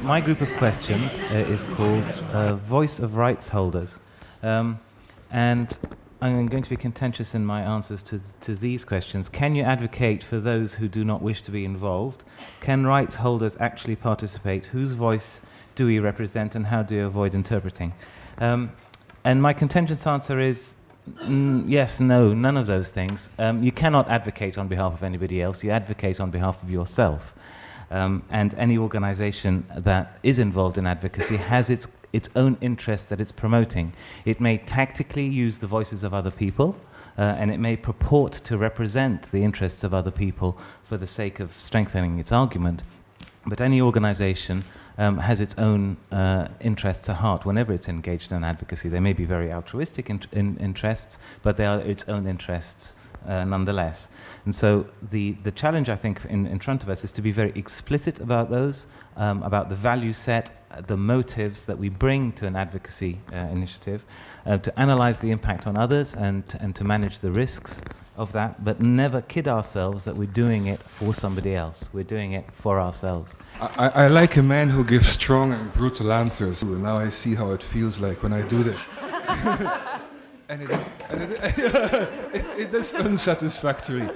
My group of questions is called Voice of Rights Holders. And I'm going to be contentious in my answers to these questions. Can you advocate for those who do not wish to be involved? Can rights holders actually participate? Whose voice do we represent, and how do you avoid interpreting? And my contentious answer is yes, no, none of those things. You cannot advocate on behalf of anybody else. You advocate on behalf of yourself. And any organization that is involved in advocacy has its own interests that it's promoting. It may tactically use the voices of other people, and it may purport to represent the interests of other people for the sake of strengthening its argument. But any organization has its own interests at heart whenever it's engaged in advocacy. They may be very altruistic interests, but they are its own interests nonetheless. And so the challenge, I think, in front of us is to be very explicit about those, about the value set, the motives that we bring to an advocacy initiative, to analyze the impact on others and to manage the risks of that, but never kid ourselves that we're doing it for somebody else. We're doing it for ourselves. I like a man who gives strong and brutal answers. Now I see how it feels like when I do that. And it is unsatisfactory.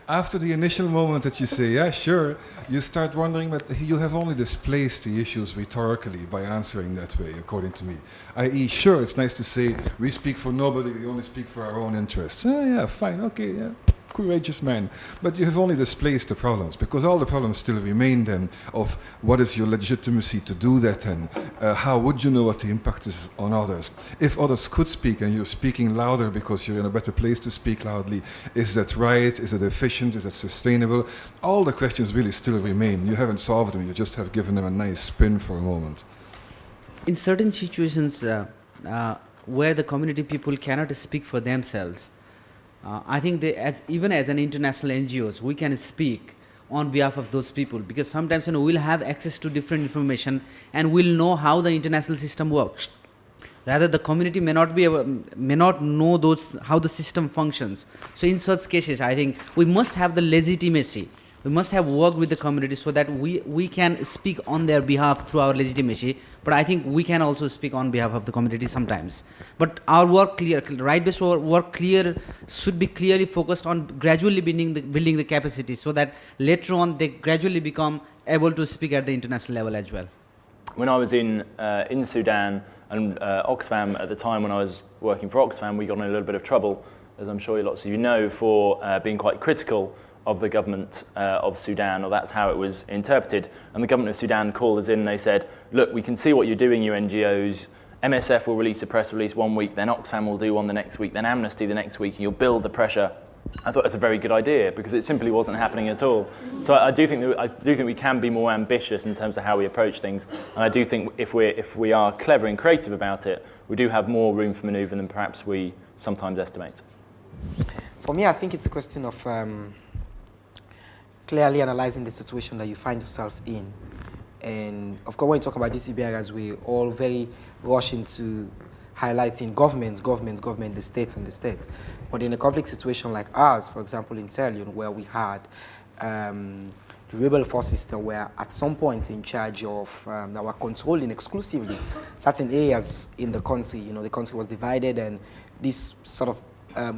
After the initial moment that you say, yeah, sure, you start wondering, but you have only displaced the issues rhetorically by answering that way, according to me. I.e., sure, it's nice to say, we speak for nobody, we only speak for our own interests. Yeah, fine, okay, yeah. Courageous man. But you have only displaced the problems, because all the problems still remain then of what is your legitimacy to do that, and how would you know what the impact is on others? If others could speak and you're speaking louder because you're in a better place to speak loudly, is that right? Is it efficient? Is it sustainable? All the questions really still remain. You haven't solved them, you just have given them a nice spin for a moment. In certain situations where the community people cannot speak for themselves, I think even as an international NGOs, we can speak on behalf of those people, because sometimes we'll have access to different information and we'll know how the international system works. Rather, the community may not know how the system functions. So in such cases, I think we must have the legitimacy. We must have worked with the community so that we can speak on their behalf through our legitimacy. But I think we can also speak on behalf of the community sometimes. But our work, right-based work should be clearly focused on gradually building the capacity, so that later on they gradually become able to speak at the international level as well. When I was in Sudan and Oxfam at the time, when I was working for Oxfam, we got in a little bit of trouble, as I'm sure lots of you know, for being quite critical of the government of Sudan, or that's how it was interpreted. And the government of Sudan called us in and they said, look, we can see what you're doing, you NGOs. MSF will release a press release one week, then Oxfam will do one the next week, then Amnesty the next week, and you'll build the pressure. I thought that's a very good idea, because it simply wasn't happening at all. So I do think we can be more ambitious in terms of how we approach things. And I do think if we are clever and creative about it, we do have more room for manoeuvre than perhaps we sometimes estimate. For me, I think it's a question of clearly analyzing the situation that you find yourself in. And of course, when you talk about duty bearers, we all very rush into highlighting government, the state. But in a conflict situation like ours, for example, in Sierra Leone, where we had the rebel forces that were at some point in charge of, that were controlling exclusively certain areas in the country. The country was divided, and this sort of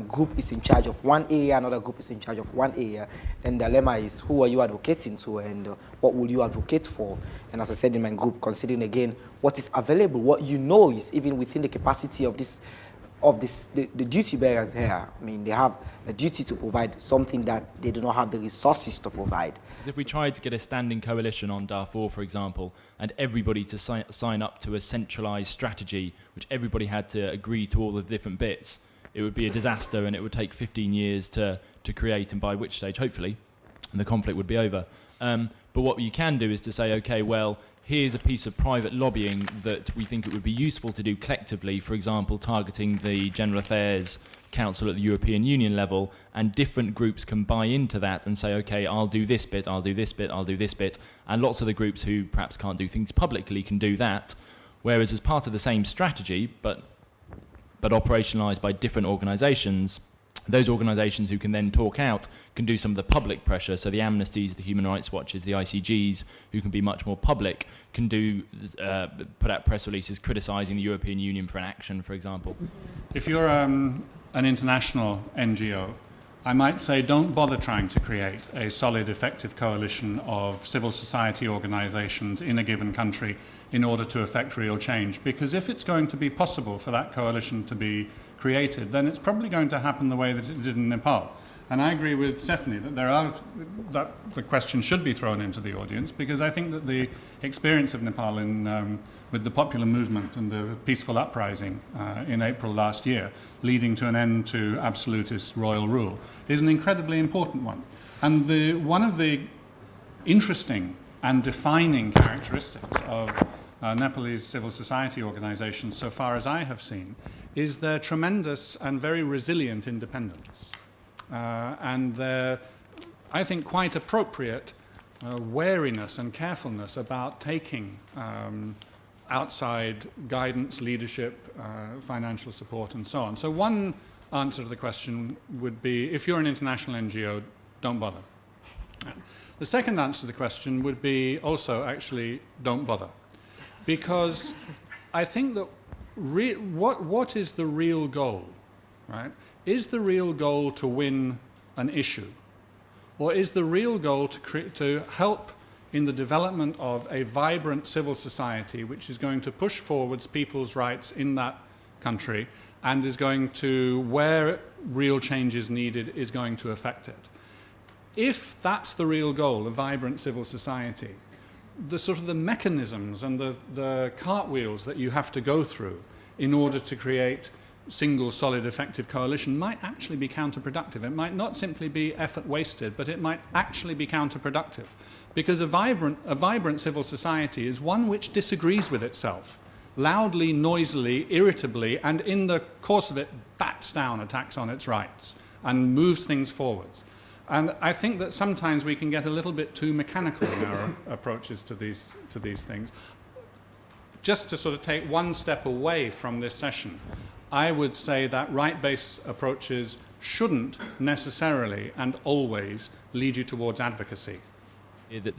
group is in charge of one area, another group is in charge of one area, and the dilemma is, who are you advocating to, and what will you advocate for? And as I said in my group, considering again what is available, what is even within the capacity of the duty bearers here. I mean, they have a duty to provide something that they do not have the resources to provide. As if we tried to get a standing coalition on Darfur, for example, and everybody to sign up to a centralised strategy, which everybody had to agree to all the different bits, it would be a disaster, and it would take 15 years to create, and by which stage, hopefully, the conflict would be over. But what you can do is to say, okay, well, here's a piece of private lobbying that we think it would be useful to do collectively, for example, targeting the General Affairs Council at the European Union level, and different groups can buy into that and say, okay, I'll do this bit, I'll do this bit, I'll do this bit, and lots of the groups who perhaps can't do things publicly can do that, whereas as part of the same strategy, but operationalised by different organisations, those organisations who can then talk out can do some of the public pressure. So the Amnesties, the Human Rights Watches, the ICGs, who can be much more public, can do put out press releases criticising the European Union for an action, for example. If you're an international NGO, I might say don't bother trying to create a solid, effective coalition of civil society organisations in a given country in order to effect real change. Because if it's going to be possible for that coalition to be created, then it's probably going to happen the way that it did in Nepal. And I agree with Stephanie that that the question should be thrown into the audience, because I think that the experience of Nepal with the popular movement and the peaceful uprising in April last year, leading to an end to absolutist royal rule, is an incredibly important one. And one of the interesting and defining characteristics of Nepalese civil society organizations, so far as I have seen, is their tremendous and very resilient independence. And their, I think, quite appropriate wariness and carefulness about taking outside guidance, leadership, financial support, and so on. So one answer to the question would be, if you're an international NGO, don't bother. The second answer to the question would be also, actually, don't bother. Because I think that what is the real goal, right? Is the real goal to win an issue? Or is the real goal to help in the development of a vibrant civil society which is going to push forwards people's rights in that country and is going to, where real change is needed, is going to affect it? If that's the real goal, a vibrant civil society, the sort of the mechanisms and the cartwheels that you have to go through in order to create single, solid, effective coalition might actually be counterproductive. It might not simply be effort wasted, but it might actually be counterproductive. Because a vibrant civil society is one which disagrees with itself, loudly, noisily, irritably, and in the course of it bats down attacks on its rights and moves things forwards. And I think that sometimes we can get a little bit too mechanical in our approaches to these things. Just to sort of take one step away from this session, I would say that right-based approaches shouldn't necessarily and always lead you towards advocacy. That